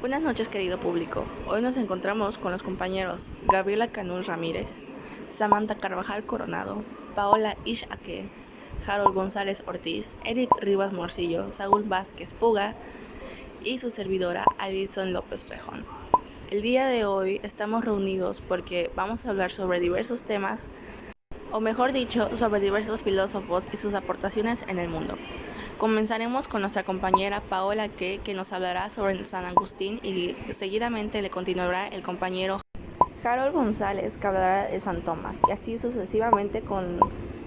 Buenas noches, querido público. Hoy nos encontramos con los compañeros Gabriela Canún Ramírez, Samantha Carvajal Coronado, Paola Ishake, Harold González Ortiz, Eric Rivas Morcillo, Saúl Vázquez Puga y su servidora Alison López Rejón. El día de hoy estamos reunidos porque vamos a hablar sobre diversos temas, o mejor dicho, sobre diversos filósofos y sus aportaciones en el mundo. Comenzaremos con nuestra compañera Paola que nos hablará sobre San Agustín y seguidamente le continuará el compañero Harold González que hablará de San Tomás y así sucesivamente con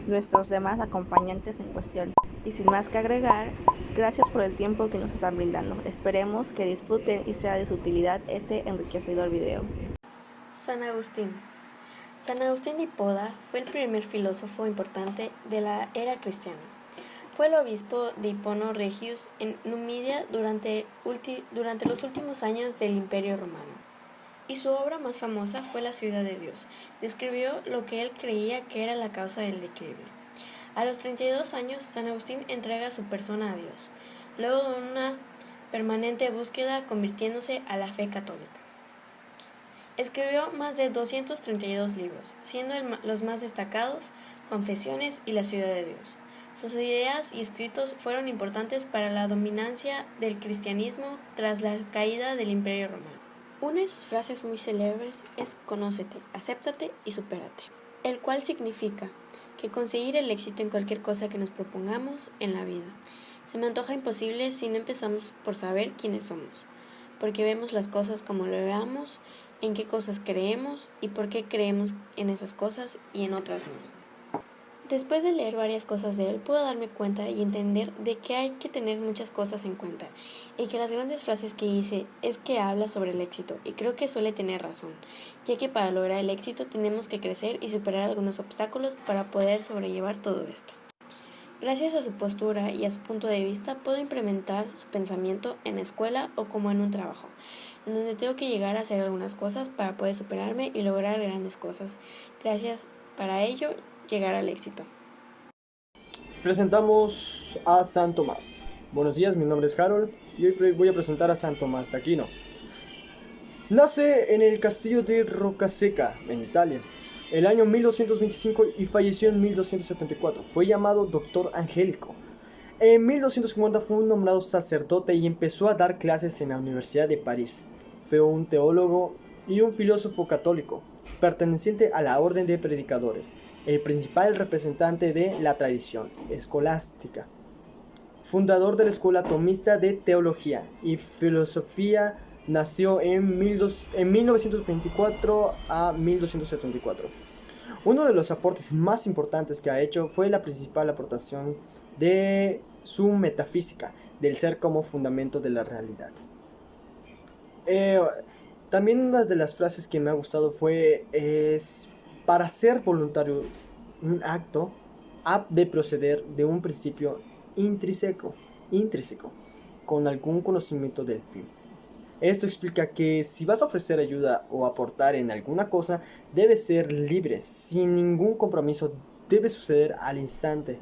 nuestros demás acompañantes en cuestión. Y sin más que agregar, gracias por el tiempo que nos están brindando. Esperemos que disfruten y sea de su utilidad este enriquecedor video. San Agustín. San Agustín de Hipona fue el primer filósofo importante de la era cristiana. Fue el obispo de Hipona Regius en Numidia durante los últimos años del Imperio Romano. Y su obra más famosa fue La ciudad de Dios. Describió lo que él creía que era la causa del declive. A los 32 años, San Agustín entrega su persona a Dios, luego de una permanente búsqueda convirtiéndose a la fe católica. Escribió más de 232 libros, siendo los más destacados Confesiones y La ciudad de Dios. Sus ideas y escritos fueron importantes para la dominancia del cristianismo tras la caída del Imperio Romano. Una de sus frases muy célebres es «Conócete, acéptate y supérate», el cual significa que conseguir el éxito en cualquier cosa que nos propongamos en la vida se me antoja imposible si no empezamos por saber quiénes somos, porque vemos las cosas como lo veamos, en qué cosas creemos y por qué creemos en esas cosas y en otras no. Después de leer varias cosas de él, puedo darme cuenta y entender de que hay que tener muchas cosas en cuenta y que las grandes frases que dice es que habla sobre el éxito y creo que suele tener razón, ya que para lograr el éxito tenemos que crecer y superar algunos obstáculos para poder sobrellevar todo esto. Gracias a su postura y a su punto de vista puedo implementar su pensamiento en la escuela o como en un trabajo, en donde tengo que llegar a hacer algunas cosas para poder superarme y lograr grandes cosas. Gracias para ello llegar al éxito. Presentamos a San Tomás. Buenos días, mi nombre es Harold y hoy voy a presentar a San Tomás de Aquino. Nace en el castillo de Rocaseca, en Italia, el año 1225 y falleció en 1274. Fue llamado Doctor Angélico. En 1250 fue nombrado sacerdote y empezó a dar clases en la Universidad de París. Fue un teólogo y un filósofo católico, perteneciente a la Orden de Predicadores, el principal representante de la tradición escolástica. Fundador de la Escuela Tomista de Teología y Filosofía, nació en 1924 a 1274. Uno de los aportes más importantes que ha hecho fue la principal aportación de su metafísica, del ser como fundamento de la realidad. También una de las frases que me ha gustado es para ser voluntario un acto ha de proceder de un principio intrínseco, con algún conocimiento del fin. Esto explica que si vas a ofrecer ayuda o aportar en alguna cosa, debes ser libre, sin ningún compromiso, debe suceder al instante,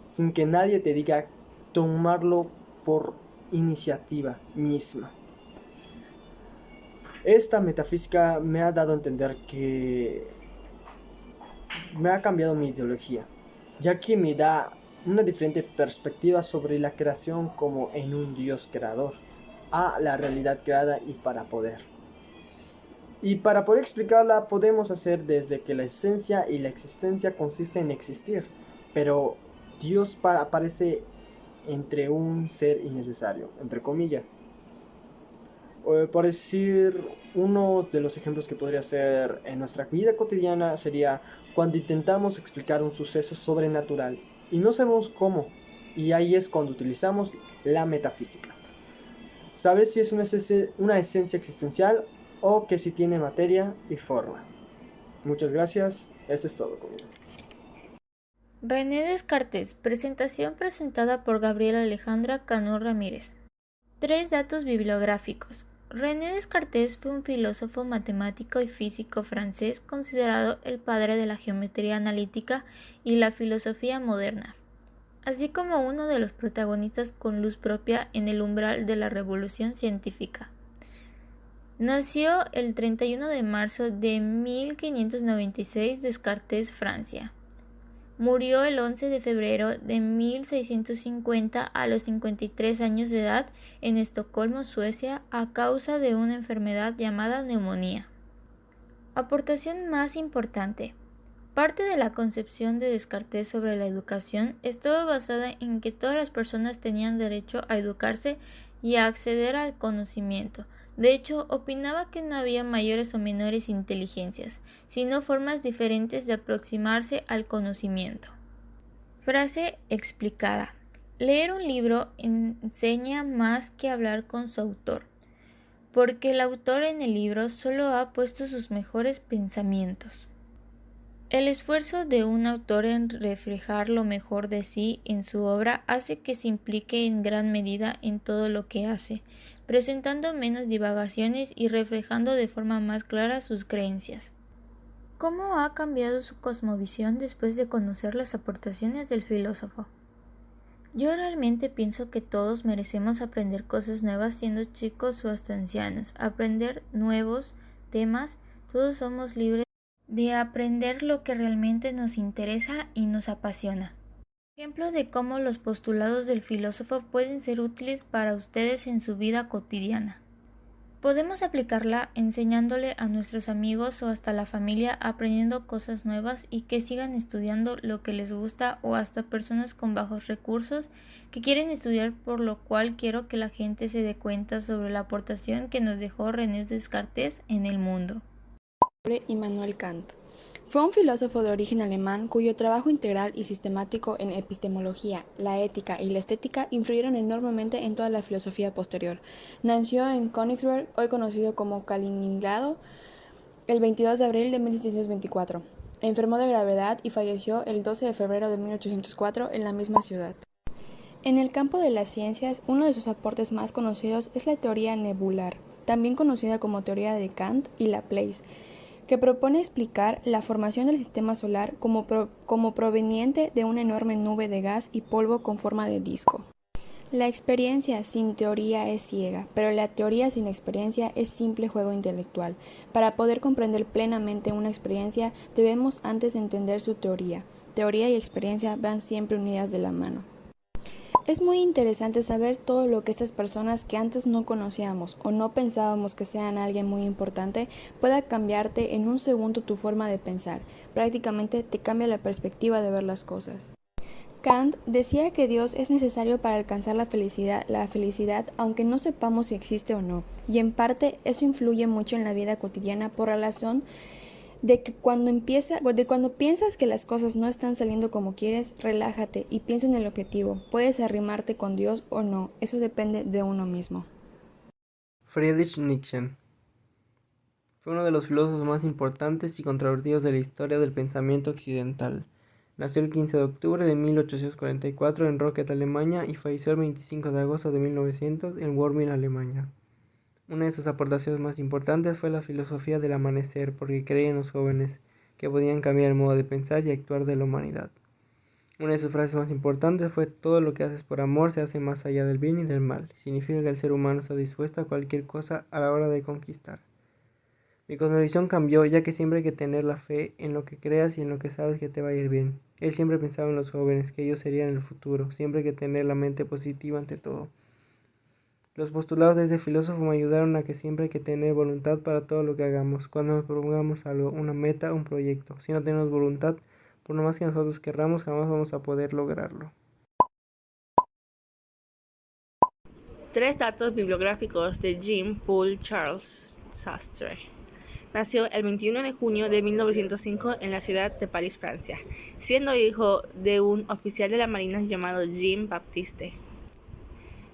sin que nadie te diga tomarlo por iniciativa misma. Esta metafísica me ha dado a entender que me ha cambiado mi ideología, ya que me da una diferente perspectiva sobre la creación como en un Dios creador, a la realidad creada y para poder explicarla podemos hacer desde que la esencia y la existencia consiste en existir, pero Dios aparece entre un ser innecesario, entre comillas. Por decir, uno de los ejemplos que podría ser en nuestra vida cotidiana sería cuando intentamos explicar un suceso sobrenatural y no sabemos cómo, y ahí es cuando utilizamos la metafísica. Saber si es una esencia existencial o que si tiene materia y forma. Muchas gracias, eso es todo conmigo. René Descartes, presentación presentada por Gabriela Alejandra Canún Ramírez. 3 datos bibliográficos. René Descartes fue un filósofo, matemático y físico francés considerado el padre de la geometría analítica y la filosofía moderna, así como uno de los protagonistas con luz propia en el umbral de la revolución científica. Nació el 31 de marzo de 1596 Descartes, Francia. Murió el 11 de febrero de 1650 a los 53 años de edad en Estocolmo, Suecia, a causa de una enfermedad llamada neumonía. Aportación más importante. Parte de la concepción de Descartes sobre la educación estaba basada en que todas las personas tenían derecho a educarse y a acceder al conocimiento. De hecho, opinaba que no había mayores o menores inteligencias, sino formas diferentes de aproximarse al conocimiento. Frase explicada. Leer un libro enseña más que hablar con su autor, porque el autor en el libro solo ha puesto sus mejores pensamientos. El esfuerzo de un autor en reflejar lo mejor de sí en su obra hace que se implique en gran medida en todo lo que hace, presentando menos divagaciones y reflejando de forma más clara sus creencias. ¿Cómo ha cambiado su cosmovisión después de conocer las aportaciones del filósofo? Yo realmente pienso que todos merecemos aprender cosas nuevas siendo chicos o hasta ancianos, aprender nuevos temas, todos somos libres de aprender lo que realmente nos interesa y nos apasiona. Ejemplo de cómo los postulados del filósofo pueden ser útiles para ustedes en su vida cotidiana. Podemos aplicarla enseñándole a nuestros amigos o hasta la familia aprendiendo cosas nuevas y que sigan estudiando lo que les gusta o hasta personas con bajos recursos que quieren estudiar, por lo cual quiero que la gente se dé cuenta sobre la aportación que nos dejó René Descartes en el mundo. Immanuel Kant. Fue un filósofo de origen alemán cuyo trabajo integral y sistemático en epistemología, la ética y la estética influyeron enormemente en toda la filosofía posterior. Nació en Königsberg, hoy conocido como Kaliningrado, el 22 de abril de 1724. Enfermó de gravedad y falleció el 12 de febrero de 1804 en la misma ciudad. En el campo de las ciencias, uno de sus aportes más conocidos es la teoría nebular, también conocida como teoría de Kant y Laplace, que propone explicar la formación del sistema solar como proveniente de una enorme nube de gas y polvo con forma de disco. La experiencia sin teoría es ciega, pero la teoría sin experiencia es simple juego intelectual. Para poder comprender plenamente una experiencia, debemos antes entender su teoría. Teoría y experiencia van siempre unidas de la mano. Es muy interesante saber todo lo que estas personas que antes no conocíamos o no pensábamos que sean alguien muy importante pueda cambiarte en un segundo tu forma de pensar. Prácticamente te cambia la perspectiva de ver las cosas. Kant decía que Dios es necesario para alcanzar la felicidad aunque no sepamos si existe o no, y en parte eso influye mucho en la vida cotidiana por la razón de que cuando piensas que las cosas no están saliendo como quieres, relájate y piensa en el objetivo. Puedes arrimarte con Dios o no, eso depende de uno mismo. Friedrich Nietzsche fue uno de los filósofos más importantes y controvertidos de la historia del pensamiento occidental. Nació el 15 de octubre de 1844 en Rocket, Alemania, y falleció el 25 de agosto de 1900 en Worms, Alemania. Una de sus aportaciones más importantes fue la filosofía del amanecer, porque creía en los jóvenes, que podían cambiar el modo de pensar y actuar de la humanidad. Una de sus frases más importantes fue: todo lo que haces por amor se hace más allá del bien y del mal. Significa que el ser humano está dispuesto a cualquier cosa a la hora de conquistar. Mi cosmovisión cambió, ya que siempre hay que tener la fe en lo que creas y en lo que sabes que te va a ir bien. Él siempre pensaba en los jóvenes, que ellos serían el futuro. Siempre hay que tener la mente positiva ante todo. Los postulados de este filósofo me ayudaron a que siempre hay que tener voluntad para todo lo que hagamos. Cuando nos propongamos algo, una meta, un proyecto, si no tenemos voluntad, por lo más que nosotros querramos, jamás vamos a poder lograrlo. 3 datos bibliográficos de Jean-Paul Charles Sastre. Nació el 21 de junio de 1905 en la ciudad de París, Francia, siendo hijo de un oficial de la marina llamado Jean-Baptiste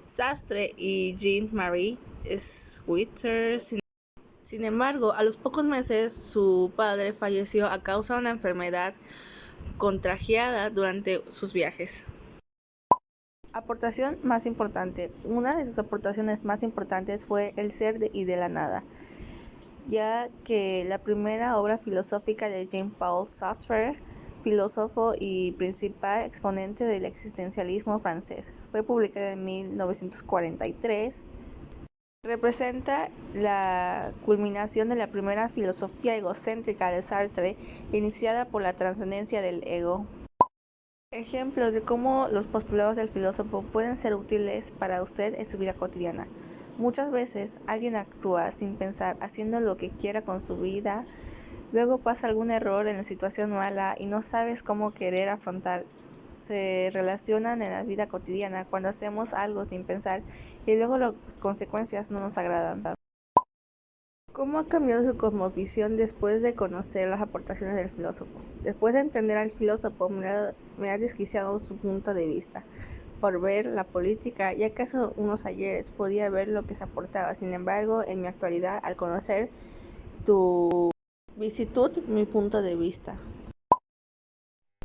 Sastre y Jean-Marie Switzer. Sin embargo, a los pocos meses su padre falleció a causa de una enfermedad contagiada durante sus viajes. Aportación más importante. Una de sus aportaciones más importantes fue El ser y de la nada, ya que la primera obra filosófica de Jean-Paul Sartre, filósofo y principal exponente del existencialismo francés, fue publicada en 1943 Representa la culminación de la primera filosofía egocéntrica de Sartre, iniciada por la trascendencia del ego. Ejemplos de cómo los postulados del filósofo pueden ser útiles para usted en su vida cotidiana. Muchas veces alguien actúa sin pensar, haciendo lo que quiera con su vida. Luego pasa algún error en la situación mala y no sabes cómo querer afrontar. Se relacionan en la vida cotidiana cuando hacemos algo sin pensar y luego las consecuencias no nos agradan. ¿Cómo ha cambiado su cosmovisión después de conocer las aportaciones del filósofo? Después de entender al filósofo, me ha desquiciado su punto de vista por ver la política, ya que hace unos ayeres podía ver lo que se aportaba. Sin embargo, en mi actualidad, al conocer tu visitud, mi punto de vista.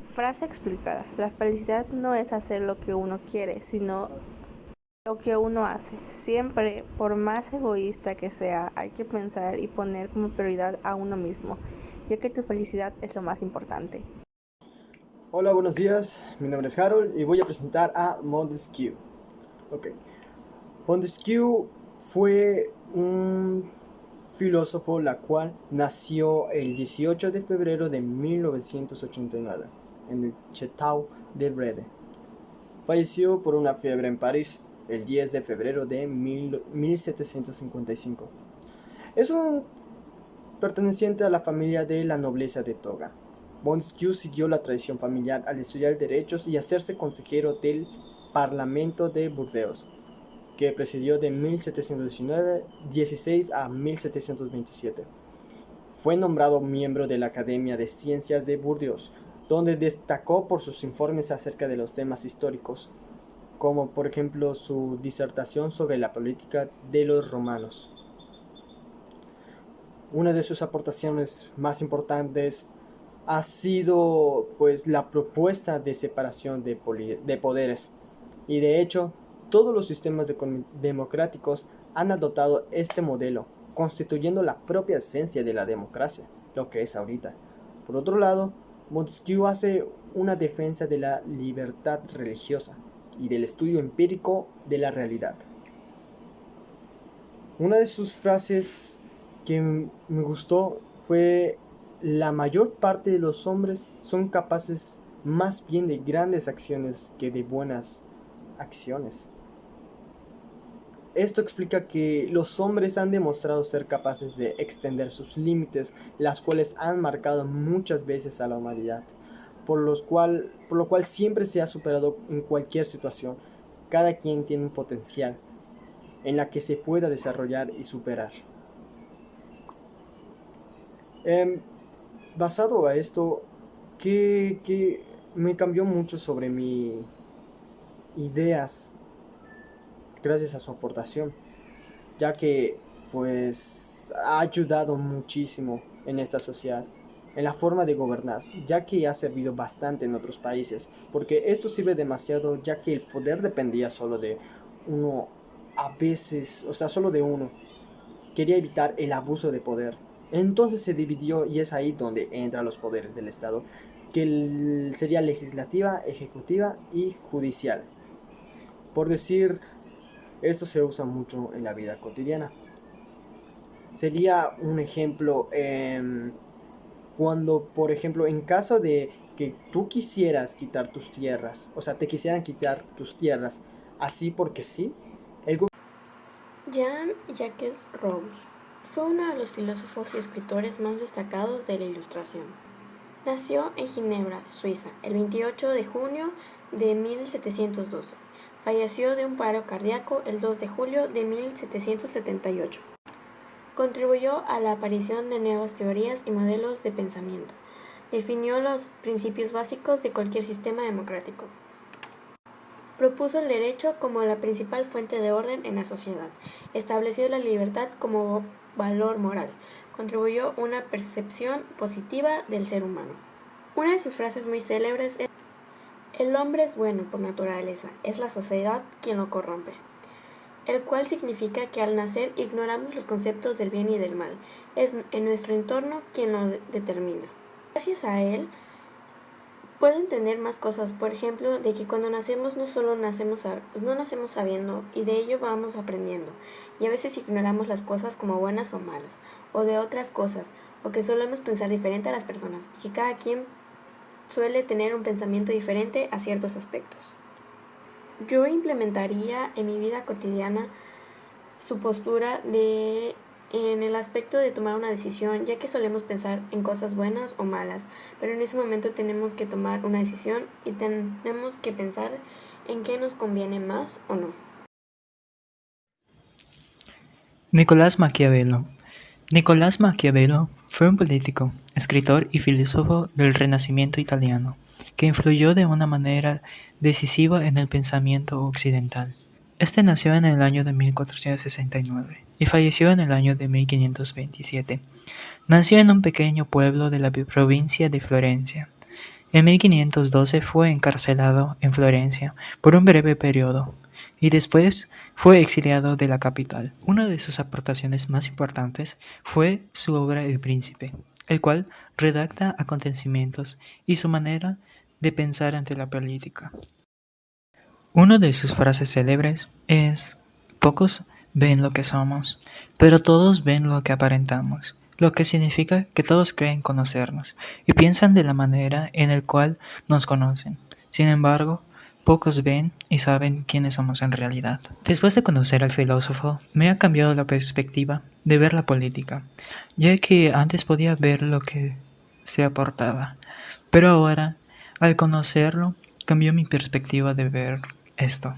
Frase explicada. La felicidad no es hacer lo que uno quiere, sino lo que uno hace. Siempre, por más egoísta que sea, hay que pensar y poner como prioridad a uno mismo, ya que tu felicidad es lo más importante. Hola, buenos días. Mi nombre es Harold y voy a presentar a Montesquieu. Montesquieu fue un filósofo la cual nació el 18 de febrero de 1989 en el Château de Brede. Falleció por una fiebre en París el 10 de febrero de 1755. Es un perteneciente a la familia de la nobleza de Toga. Montesquieu siguió la tradición familiar al estudiar derechos y hacerse consejero del Parlamento de Burdeos, que presidió de 1716 a 1727. Fue nombrado miembro de la Academia de Ciencias de Burdeos, donde destacó por sus informes acerca de los temas históricos, como por ejemplo su disertación sobre la política de los romanos. Una de sus aportaciones más importantes ha sido pues la propuesta de separación de poderes, y de hecho todos los sistemas democráticos han adoptado este modelo, constituyendo la propia esencia de la democracia, lo que es ahorita. Por otro lado, Montesquieu hace una defensa de la libertad religiosa y del estudio empírico de la realidad. Una de sus frases que me gustó fue: la mayor parte de los hombres son capaces más bien de grandes acciones que de buenas acciones. Esto explica que los hombres han demostrado ser capaces de extender sus límites, las cuales han marcado muchas veces a la humanidad, por lo cual siempre se ha superado en cualquier situación. Cada quien tiene un potencial en la que se pueda desarrollar y superar. Basado a esto, que me cambió mucho sobre mis ideas gracias a su aportación, ya que pues ha ayudado muchísimo en esta sociedad, en la forma de gobernar, ya que ha servido bastante en otros países, porque esto sirve demasiado, ya que el poder dependía solo de uno, a veces, o sea, solo de uno. Quería evitar el abuso de poder, entonces se dividió, y es ahí donde entran los poderes del Estado, que sería legislativa, ejecutiva y judicial. Por decir, esto se usa mucho en la vida cotidiana. Sería un ejemplo cuando, por ejemplo, en caso de que tú quisieras quitar tus tierras, o sea, te quisieran quitar tus tierras así porque sí, Jean-Jacques Rousseau fue uno de los filósofos y escritores más destacados de la Ilustración. Nació en Ginebra, Suiza, el 28 de junio de 1712. Falleció de un paro cardíaco el 2 de julio de 1778. Contribuyó a la aparición de nuevas teorías y modelos de pensamiento. Definió los principios básicos de cualquier sistema democrático. Propuso el derecho como la principal fuente de orden en la sociedad. Estableció la libertad como valor moral. Contribuyó a una percepción positiva del ser humano. Una de sus frases muy célebres es: el hombre es bueno por naturaleza, es la sociedad quien lo corrompe. El cual significa que al nacer ignoramos los conceptos del bien y del mal. Es en nuestro entorno quien lo determina. Gracias a él Pueden tener más cosas, por ejemplo, de que cuando nacemos no solo no nacemos sabiendo y de ello vamos aprendiendo, y a veces ignoramos las cosas como buenas o malas, o de otras cosas, o que solemos pensar diferente a las personas, y que cada quien suele tener un pensamiento diferente a ciertos aspectos. Yo implementaría en mi vida cotidiana su postura en el aspecto de tomar una decisión, ya que solemos pensar en cosas buenas o malas, pero en ese momento tenemos que tomar una decisión y tenemos que pensar en qué nos conviene más o no. Nicolás Maquiavelo. Nicolás Maquiavelo fue un político, escritor y filósofo del Renacimiento italiano, que influyó de una manera decisiva en el pensamiento occidental. Este nació en el año de 1469 y falleció en el año de 1527. Nació en un pequeño pueblo de la provincia de Florencia. En 1512 fue encarcelado en Florencia por un breve periodo y después fue exiliado de la capital. Una de sus aportaciones más importantes fue su obra El Príncipe, el cual redacta acontecimientos y su manera de pensar ante la política. Una de sus frases célebres es: pocos ven lo que somos, pero todos ven lo que aparentamos, lo que significa que todos creen conocernos y piensan de la manera en la cual nos conocen. Sin embargo, pocos ven y saben quiénes somos en realidad. Después de conocer al filósofo, me ha cambiado la perspectiva de ver la política, ya que antes podía ver lo que se aportaba, pero ahora, al conocerlo, cambió mi perspectiva de ver esto.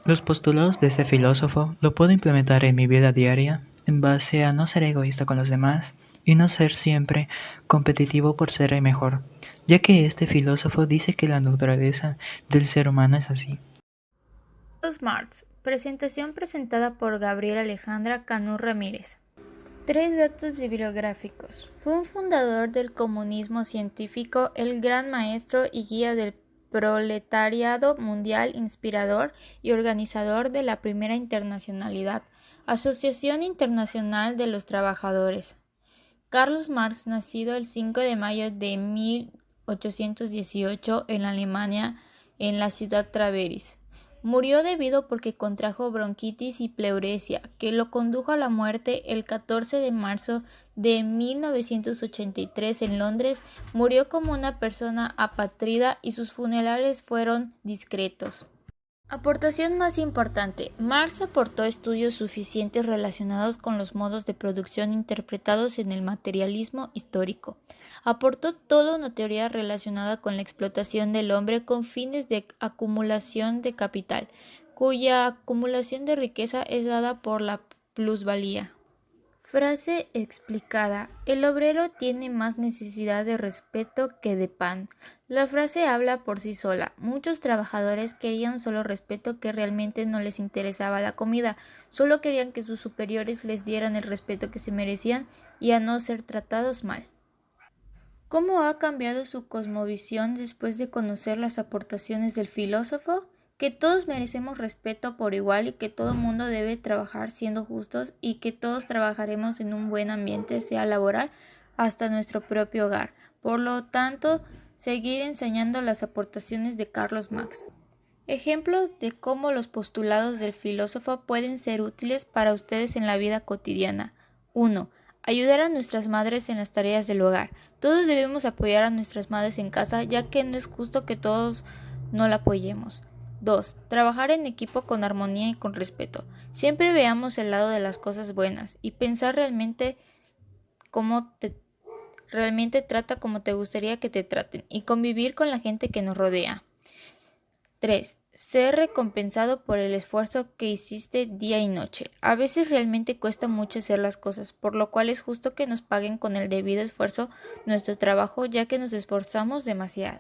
Los postulados de ese filósofo lo puedo implementar en mi vida diaria en base a no ser egoísta con los demás y no ser siempre competitivo por ser el mejor, ya que este filósofo dice que la naturaleza del ser humano es así. Carlos Marx. Presentación presentada por Gabriela Alejandra Cano Ramírez. 3 datos bibliográficos. Fue un fundador del comunismo científico, el gran maestro y guía del proletariado mundial, inspirador y organizador de la Primera Internacionalidad, Asociación Internacional de los Trabajadores. Carlos Marx, nacido el 5 de mayo de 1818 en Alemania, en la ciudad Traveris. Murió debido porque contrajo bronquitis y pleuresia, que lo condujo a la muerte el 14 de marzo de 1983 en Londres. Murió como una persona apátrida y sus funerales fueron discretos. Aportación más importante. Marx aportó estudios suficientes relacionados con los modos de producción interpretados en el materialismo histórico. Aportó toda una teoría relacionada con la explotación del hombre con fines de acumulación de capital, cuya acumulación de riqueza es dada por la plusvalía. Frase explicada. El obrero tiene más necesidad de respeto que de pan. La frase habla por sí sola. Muchos trabajadores querían solo respeto, que realmente no les interesaba la comida, solo querían que sus superiores les dieran el respeto que se merecían y a no ser tratados mal. ¿Cómo ha cambiado su cosmovisión después de conocer las aportaciones del filósofo? Que todos merecemos respeto por igual y que todo mundo debe trabajar siendo justos y que todos trabajaremos en un buen ambiente, sea laboral, hasta nuestro propio hogar. Por lo tanto, seguir enseñando las aportaciones de Carlos Marx. Ejemplo de cómo los postulados del filósofo pueden ser útiles para ustedes en la vida cotidiana. 1. Ayudar a nuestras madres en las tareas del hogar. Todos debemos apoyar a nuestras madres en casa, ya que no es justo que todos no la apoyemos. 2. Trabajar en equipo con armonía y con respeto. Siempre veamos el lado de las cosas buenas y pensar realmente trata como te gustaría que te traten y convivir con la gente que nos rodea. 3. Ser recompensado por el esfuerzo que hiciste día y noche. A veces realmente cuesta mucho hacer las cosas, por lo cual es justo que nos paguen con el debido esfuerzo nuestro trabajo, ya que nos esforzamos demasiado.